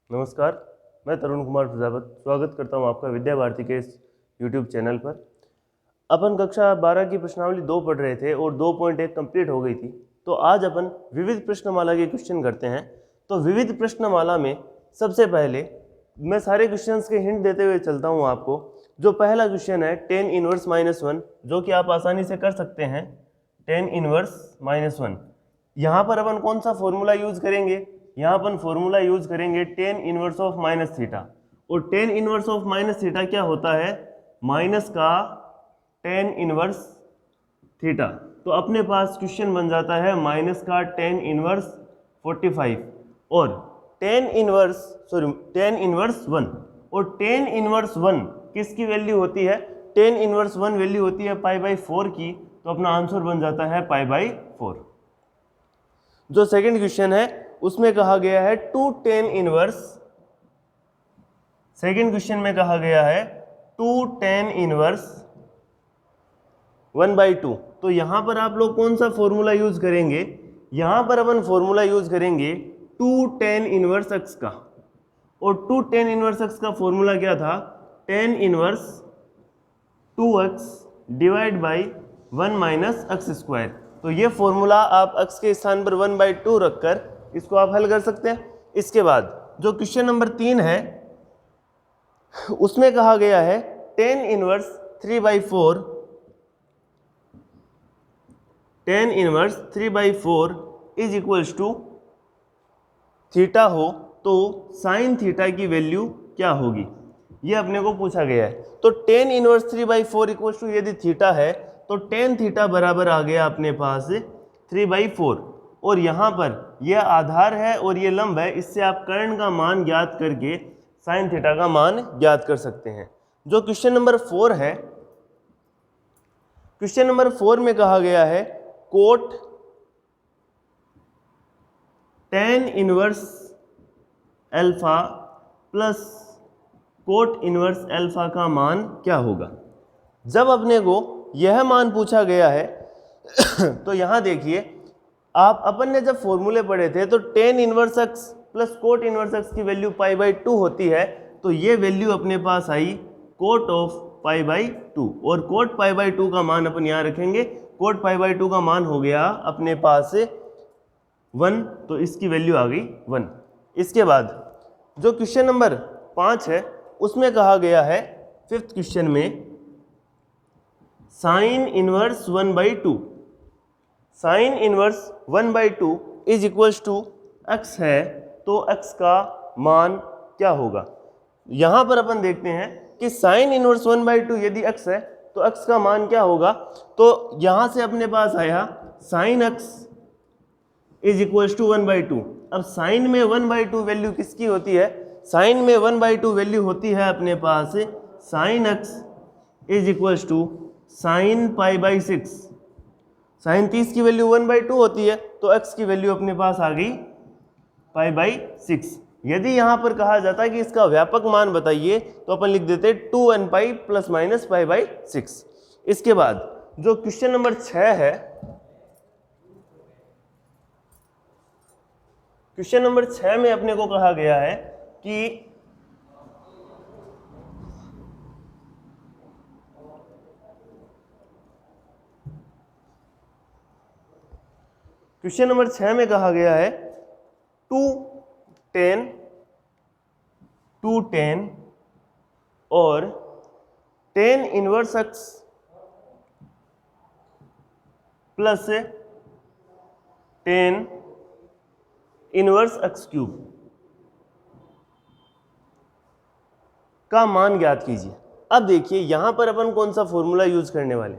नमस्कार, मैं तरुण कुमार प्रजापत स्वागत करता हूं आपका विद्या भारती के इस YouTube चैनल पर। अपन कक्षा 12 की प्रश्नावली 2 पढ़ रहे थे और 2.1 कंप्लीट हो गई थी। तो आज अपन विविध प्रश्नमाला के क्वेश्चन करते हैं। तो विविध प्रश्नमाला में सबसे पहले मैं सारे क्वेश्चंस के हिंट देते हुए चलता हूं आपको। जो पहला क्वेश्चन है tan इनवर्स -1, जो कि आप आसानी से कर सकते हैं। tan इनवर्स -1, यहाँ पर अपन कौन सा फॉर्मूला यूज करेंगे? यहाँ अपन फॉर्मूला यूज करेंगे tan inverse of minus theta. और tan inverse of minus theta क्या होता है? माइनस का tan इनवर्स थीटा। तो अपने पास क्वेश्चन बन जाता है माइनस का tan इनवर्स 45 और tan इनवर्स 1। और tan इनवर्स 1 किसकी वैल्यू होती है? tan इनवर्स 1 वैल्यू होती है π/4 की। तो अपना आंसर बन जाता है π/4। जो सेकंड क्वेश्चन है उसमें कहा गया है 2 tan इनवर्स। सेकंड क्वेश्चन में कहा गया है 2 tan इनवर्स 1/2। तो यहां पर आप लोग कौन सा फॉर्मूला यूज करेंगे? यहां पर अपन फॉर्मूला यूज करेंगे 2 tan इनवर्स x का। और 2 tan इनवर्स x का फॉर्मूला क्या था? tan inverse 2x divide by 1 minus x square. तो ये फॉर्मूला आप x के स्थान पर 1/2 रखकर इसको आप हल कर सकते हैं। इसके बाद जो क्वेश्चन नंबर 3 है उसमें कहा गया है tan inverse 3/4। tan inverse 3/4 is equals to theta हो तो साइन थीटा की वैल्यू क्या होगी? ये अपने को पूछा गया है। तो tan इनवर्स 3/4 इक्वल्स टू यदि थीटा है तो tan थीटा बराबर आ गया अपने पास 3/4। और यहाँ पर यह आधार है और ये लंब है, इससे आप कर्ण का मान ज्ञात करके साइन थीटा का मान ज्ञात कर सकते हैं। जो क्वेश्चन नंबर 4 है, क्वेश्चन नंबर 4 में कहा गया है cot tan inverse alpha plus cot inverse alpha का मान क्या होगा? जब अपने को यह मान पूछा गया है तो यहां देखिए, आप अपन ने जब फॉर्मूले पढ़े थे तो tan inverse x plus cot inverse x की वैल्यू π/2 होती है। तो ये वैल्यू अपने पास आई कोट ऑफ π/2। और कोट π/2 का मान अपन यहाँ रखेंगे। कोट π/2 का मान हो गया अपने पास 1, तो इसकी वैल्यू आ गई 1। इसके बाद जो क्वेश्चन नंबर 5 है उसमें कहा गया है 5th क्वेश्चन में sine inverse 1/2। Sine inverse 1/2 is equals to x है, तो x का मान क्या होगा? यहां पर अपन देखते हैं कि साइन इनवर्स 1/2 यदि x है तो x का मान क्या होगा? तो यहां से अपने पास आया sine x is equals to 1/2। अब साइन में 1/2 वैल्यू किसकी होती है? साइन में 1/2 वैल्यू होती है अपने पास sine x is equals to sine π/6। Sine 30 की वैल्यू 1/2 होती है, तो x की वैल्यू अपने पास आ गई π/6। यदि यहां पर कहा जाता है कि इसका व्यापक मान बताइए तो अपन लिख देते 2nπ प्लस माइनस π/6। इसके बाद जो क्वेश्चन नंबर 6 है, क्वेश्चन नंबर 6 में अपने को कहा गया है कि क्वेश्चन नंबर 6 में कहा गया है 2 tan और tan inverse x plus tan inverse x cube का मान ज्ञात कीजिए। अब देखिए यहां पर अपन कौन सा फॉर्मूला यूज करने वाले?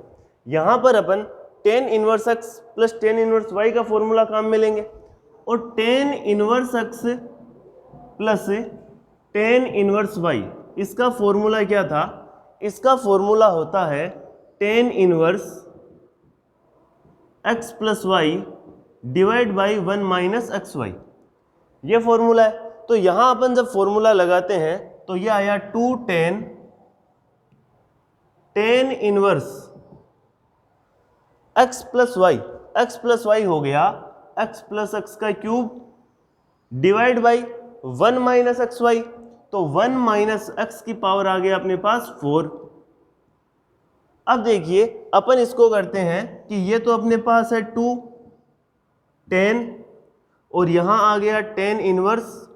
यहां पर अपन tan inverse x plus tan inverse y का फॉर्मूला काम में लेंगे। और tan inverse x plus tan inverse y, इसका फॉर्मूला क्या था? इसका फॉर्मूला होता है tan inverse x plus y divide by 1 minus x y. ये फॉर्मूला है। तो यहां अपन जब फॉर्मूला लगाते हैं तो ये आया 2 tan inverse x plus y हो गया x प्लस एक्स का cube divide by 1 minus x y, तो 1 माइनस एक्स की पावर आ गया अपने पास 4। अब देखिए अपन इसको करते हैं कि ये तो अपने पास है 2 10 और यहां आ गया 10 इनवर्स,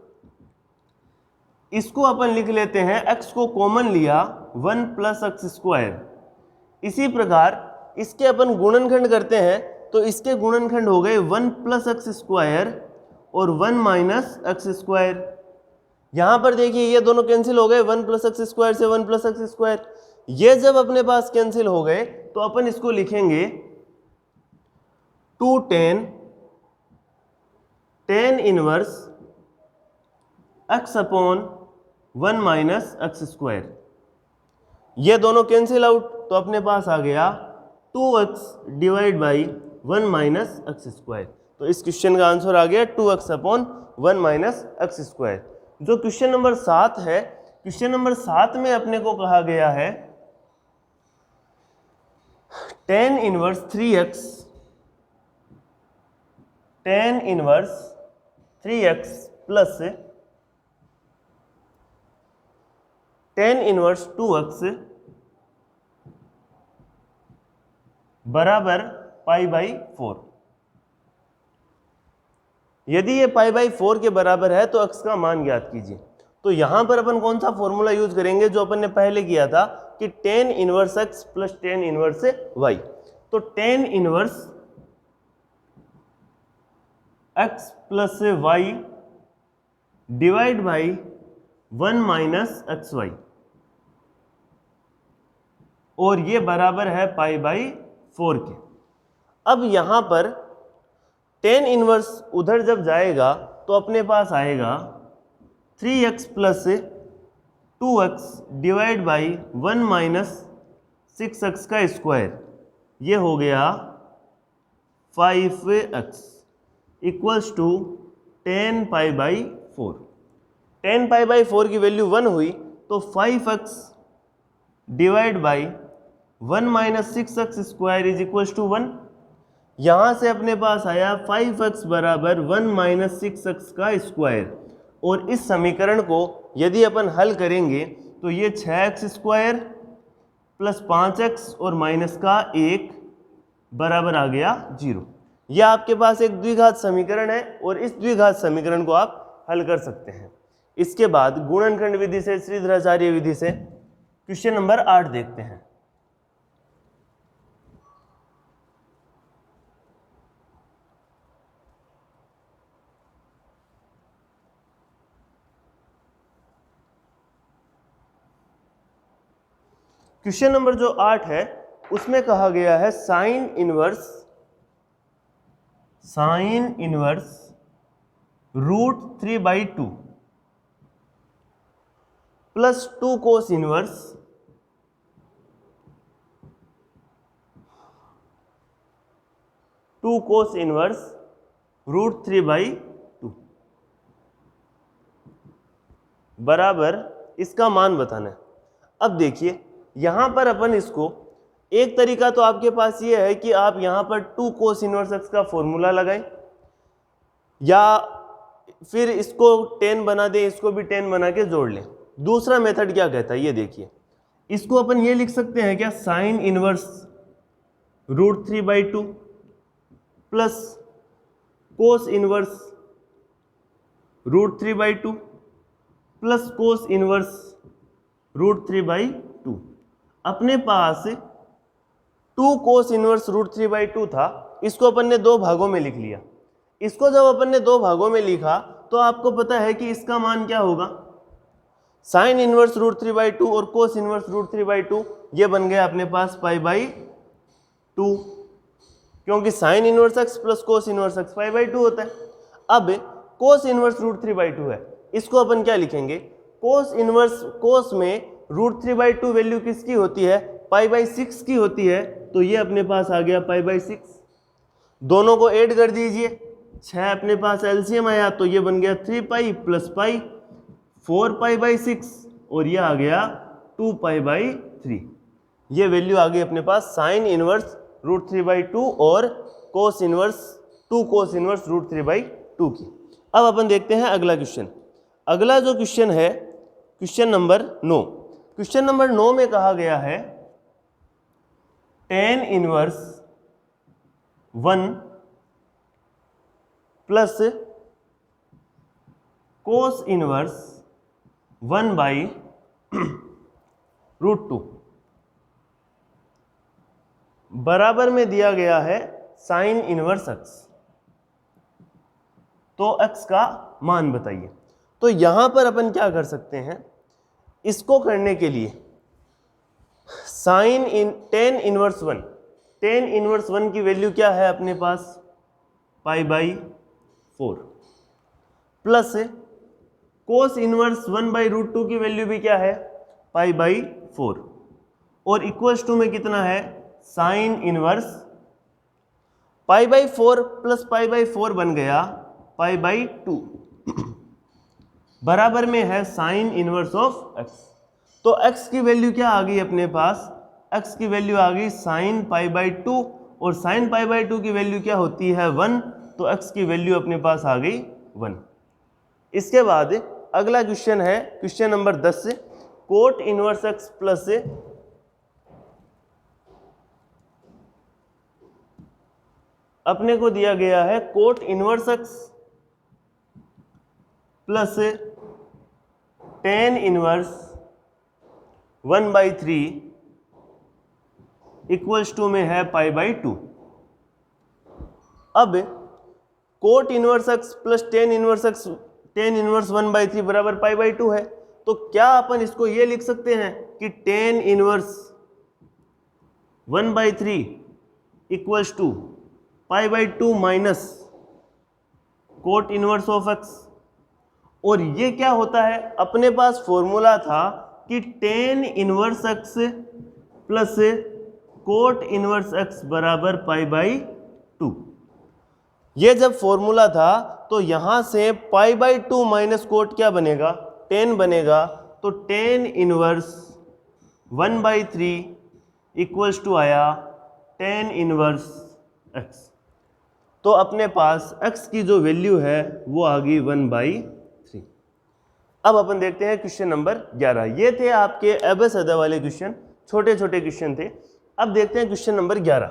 इसको अपन लिख लेते हैं, x को कॉमन लिया 1 प्लस एक्स स्क्वायर। इसी प्रकार इसके अपन गुणनखंड करते हैं तो इसके गुणनखंड हो गए 1 प्लस एक्स स्क्वायर और 1 माइनस एक्स स्क्वायर। यहां पर देखिए ये दोनों कैंसिल हो गए, 1 प्लस एक्स स्क्वायर से 1 प्लस एक्स स्क्वायर। ये जब अपने पास कैंसिल हो गए तो अपन इसको लिखेंगे 2 10 inverse x upon 1 minus x square. ये दोनों कैंसिल आउट तो अपने पास आ गया 2x divide by 1 minus x square. तो इस क्वेश्चन का आंसर आ गया 2x upon 1 minus x square. जो क्वेश्चन नंबर 7 है, क्वेश्चन नंबर 7 में अपने को कहा गया है tan inverse 3x tan inverse 3x plus tan inverse 2x बराबर पाई बाई 4। यदि ये पाई बाई 4 के बराबर है तो x का मान ज्ञात कीजिए। तो यहां पर अपन कौन सा फॉर्मूला यूज करेंगे जो अपन ने पहले किया था कि tan inverse x plus tan inverse y। तो tan inverse x plus y divide by 1 minus x y और ये बराबर है पाई बाई 4 के। अब यहां पर tan इनवर्स उधर जब जाएगा तो अपने पास आएगा 3x plus 2x divide by 1 minus 6x का स्क्वायर, ये हो गया 5x equals to 10 pi by 4। 10 pi by 4 की वैल्यू 1 हुई तो 5x divide by 1 minus 6x square is equals to 1। यहां से अपने पास आया 5x बराबर 1 माइनस 6x का स्क्वायर। और इस समीकरण को यदि अपन हल करेंगे तो ये 6x स्क्वायर प्लस 5x और माइनस का 1 बराबर आ गया 0। यह आपके पास एक द्विघात समीकरण है और इस द्विघात समीकरण को आप हल कर सकते हैं। इसके बाद गुणनखंड विधि से, श्रीधराचार्य विधि से क्वेश्चन नंबर 8 देखते हैं। क्वेश्चन नंबर जो 8 है उसमें कहा गया है sine inverse root 3/2 plus 2 cos inverse root 3/2 बराबर इसका मान बताना है। अब देखिए यहां पर अपन इसको, एक तरीका तो आपके पास ये है कि आप यहां पर 2 कोस इनवर्स एक्स का फॉर्मूला लगाएं या फिर इसको 10 बना दें, इसको भी 10 बना के जोड़ लें। दूसरा मेथड क्या कहता है ये देखिए, इसको अपन ये लिख सकते हैं क्या, sine inverse root 3/2 plus cos inverse root 3/2 plus cos inverse root 3/2। अपने पास 2 कोस इनवर्स रूट 3/2 था, इसको अपन ने 2 भागों में लिख लिया। इसको जब अपन ने 2 भागों में लिखा तो आपको पता है कि इसका मान क्या होगा, साइन इनवर्स रूट 3/2 और कोस इनवर्स रूट 3/2 ये बन गया अपने पास π/2, क्योंकि sine inverse x plus cos inverse x π/2 होता है। अब कोस इनवर्स रूट 3/2 है, इसको अपन क्या लिखेंगे, कोस में रूट 3/2 वैल्यू किसकी होती है, π/6 की होती है, तो ये अपने पास आ गया π/6। दोनों को ऐड कर दीजिए, 6 अपने पास एलसीएम आया तो ये बन गया 3π प्लस पाई 4π/6 और ये आ गया 2π/3। ये वैल्यू आ गई अपने पास साइन इनवर्स रूट 3/2 और cos inverse 2 cos inverse root 3/2 की। अब अपन देखते हैं अगला क्वेश्चन। अगला जो क्वेश्चन है क्वेश्चन नंबर 9। क्वेश्चन नंबर 9 में कहा गया है tan inverse 1 plus cos inverse 1 by √2 बराबर में दिया गया है साइन इनवर्स x। तो x का मान बताइए। तो यहां पर अपन क्या कर सकते हैं, इसको करने के लिए tan इनवर्स 1, tan इनवर्स 1 की वैल्यू क्या है अपने पास, π/4 प्लस कोस इनवर्स 1/√2 की वैल्यू भी क्या है, π/4 और इक्वल्स टू में कितना है, साइन इनवर्स π/4 प्लस π/4 बन गया π/2 बराबर में है साइन इनवर्स ऑफ x। तो x की वैल्यू क्या आ गई अपने पास, x की वैल्यू आ गई साइन π/2 और साइन π/2 की वैल्यू क्या होती है 1, तो x की वैल्यू अपने पास आ गई 1। इसके बाद अगला क्वेश्चन है question number 10 cot inverse x plus अपने को दिया गया है cot inverse x plus tan inverse 1/3 equals to में है π/2। अब cot inverse x plus tan inverse 1/3 बराबर π/2 है, तो क्या अपन इसको ये लिख सकते हैं कि tan inverse 1/3 equals to π/2 minus cot inverse of x। और ये क्या होता है, अपने पास फॉर्मूला था कि tan inverse x plus cot inverse x बराबर π/2। ये जब फॉर्मूला था तो यहां से π/2 माइनस कोट क्या बनेगा, tan बनेगा। तो tan इनवर्स 1/3 इक्वल्स टू आया tan इनवर्स x। तो अपने पास x की जो वैल्यू है वो आ गई 1/3। अब अपन देखते हैं क्वेश्चन नंबर 11। ये थे आपके एबेसदा वाले क्वेश्चन, छोटे छोटे क्वेश्चन थे। अब देखते हैं क्वेश्चन नंबर 11।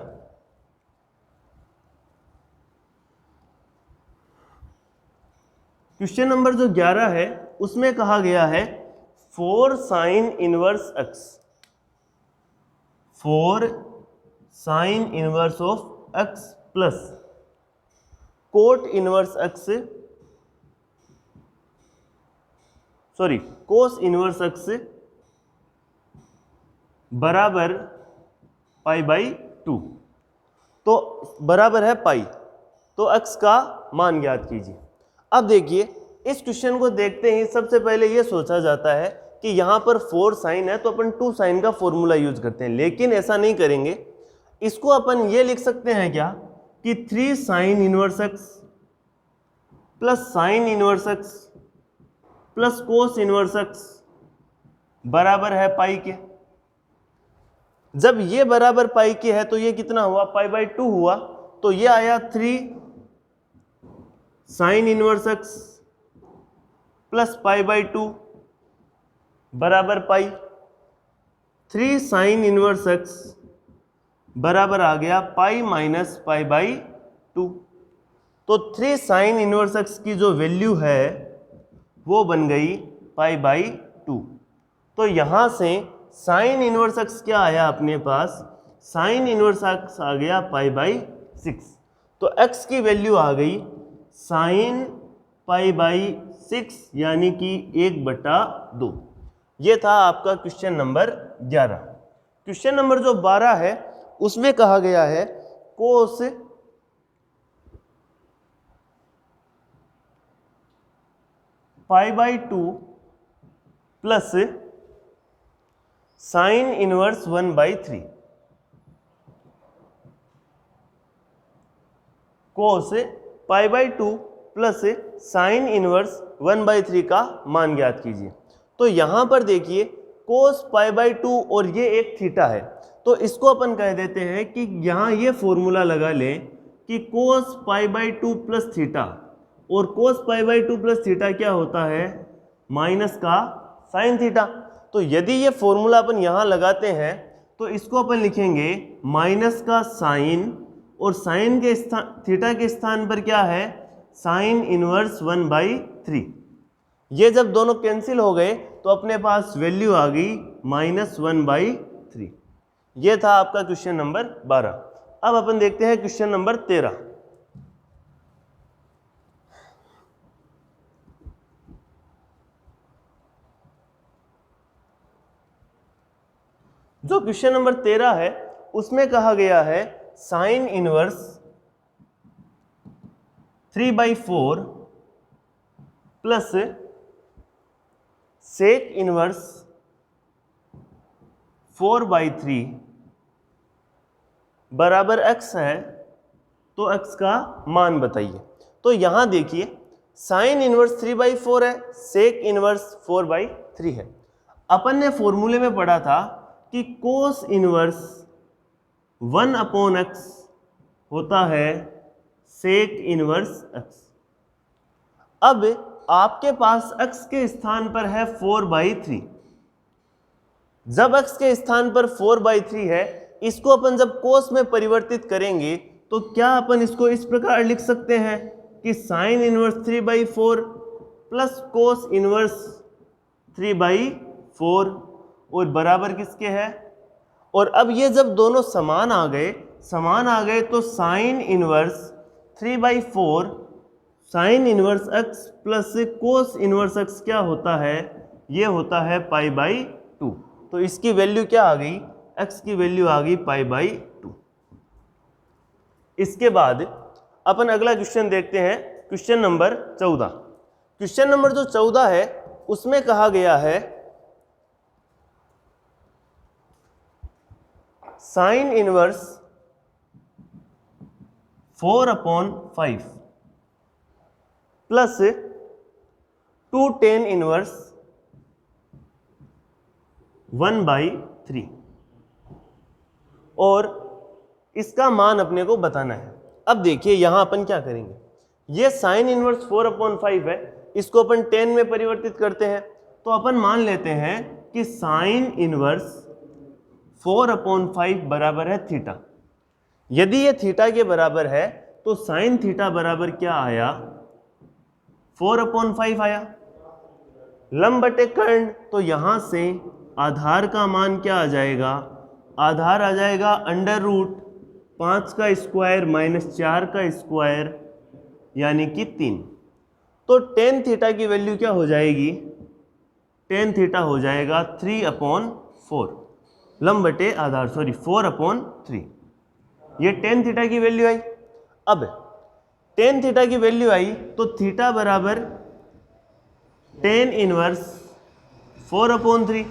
क्वेश्चन नंबर जो 11 है उसमें कहा गया है 4 sine inverse x, 4 sine inverse of x plus cot inverse x, sorry cos inverse x बराबर π/2। तो बराबर है पाई, तो x का मान ज्ञात कीजिए। अब देखिए इस क्वेश्चन को देखते ही सबसे पहले ये सोचा जाता है कि यहाँ पर 4 साइन है तो अपन 2 साइन का फॉर्मूला यूज करते हैं, लेकिन ऐसा नहीं करेंगे। इसको अपन ये लिख सकते हैं क्या कि 3 sine inverse x plus sine inverse x plus cos inverse x बराबर है पाई के। जब ये बराबर पाई के है तो ये कितना हुआ, π/2 हुआ। तो ये आया 3 साइन इनवर्स x प्लस π/2 बराबर पाई। 3 साइन इनवर्स x बराबर आ गया पाई माइनस π/2। तो 3 साइन इनवर्स x की जो वैल्यू है वो बन गई π/2। तो यहां से साइन इनवर्स x क्या आया अपने पास, साइन इनवर्स x आ गया π/6। तो x की वैल्यू आ गई साइन π/6 यानी कि 1/2। ये था आपका क्वेश्चन नंबर 11। क्वेश्चन नंबर जो 12 है उसमें कहा गया है कोस π/2 प्लस साइन इनवर्स 1/3, कोस π/2 प्लस साइन इनवर्स 1/3 का मान ज्ञात कीजिए। तो यहां पर देखिए कोस π/2 और ये एक थीटा है, तो इसको अपन कह देते हैं कि यहां ये फॉर्मूला लगा लें कि कोस π/2 प्लस थीटा, और कोस π/2 प्लस थीटा क्या होता है, माइनस का साइन थीटा। तो यदि ये फॉर्मूला अपन यहाँ लगाते हैं तो इसको अपन लिखेंगे माइनस का साइन, और साइन के स्थान थीटा के स्थान पर क्या है, साइन इनवर्स 1/3। ये जब दोनों कैंसिल हो गए तो अपने पास वैल्यू आ गई -1/3। ये था आपका क्वेश्चन नंबर 12। अब अपन देखते हैं क्वेश्चन नंबर 13। जो क्वेश्चन नंबर 13 है उसमें कहा गया है sine inverse 3/4 plus sec inverse 4/3 बराबर x है, तो x का मान बताइए। तो यहां देखिए साइन इनवर्स 3/4 है, सेक इनवर्स 4/3 है। अपन ने फॉर्मूले में पढ़ा था कि कोस इनवर्स 1/x होता है सेक इनवर्स x। अब आपके पास x के स्थान पर है 4/3। जब x के स्थान पर 4/3 है, इसको अपन जब कोस में परिवर्तित करेंगे तो क्या अपन इसको इस प्रकार लिख सकते हैं कि sign inverse 3/4 plus cos inverse 3/4 और बराबर किसके है। और अब ये जब दोनों समान आ गए तो sign inverse 3/4 sine inverse x plus cos inverse x क्या होता है, ये होता है π/2। तो इसकी वैल्यू क्या आ गई, x की वैल्यू आ गई π/2। इसके बाद अपन अगला क्वेश्चन देखते हैं, क्वेश्चन नंबर 14। क्वेश्चन नंबर जो 14 है उसमें कहा गया है sine inverse 4/5 plus 2 tan inverse 1/3 और इसका मान अपने को बताना है। अब देखिए यहां अपन क्या करेंगे, ये साइन इनवर्स 4/5 है, इसको अपन tan में परिवर्तित करते हैं। तो अपन मान लेते हैं कि साइन इनवर्स 4/5 बराबर है थीटा। यदि ये थीटा के बराबर है तो साइन थीटा बराबर क्या आया, 4/5 आया। लंब बटे कर्ण, तो यहां से आधार का मान क्या आ जाएगा, आधार आ जाएगा √5 का स्क्वायर माइनस 4 का स्क्वायर यानी कि 3। तो tan थीटा की वैल्यू क्या हो जाएगी, tan थीटा हो जाएगा 3/4 लंब बटे आधार 4/3। ये tan थीटा की वैल्यू आई। अब tan थीटा की वैल्यू आई तो थीटा बराबर tan इनवर्स 4/3।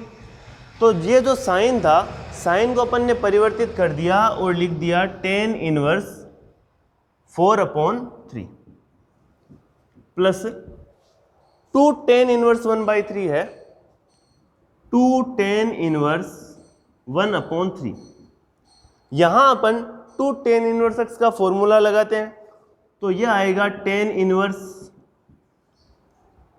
तो ये जो साइन था, साइन को अपन ने परिवर्तित कर दिया और लिख दिया tan inverse 4/3 plus 2 tan inverse 1/3 है, 2 tan इनवर्स 1/3। यहां अपन 2 tan इनवर्स x का फॉर्मूला लगाते हैं तो यह आएगा tan इनवर्स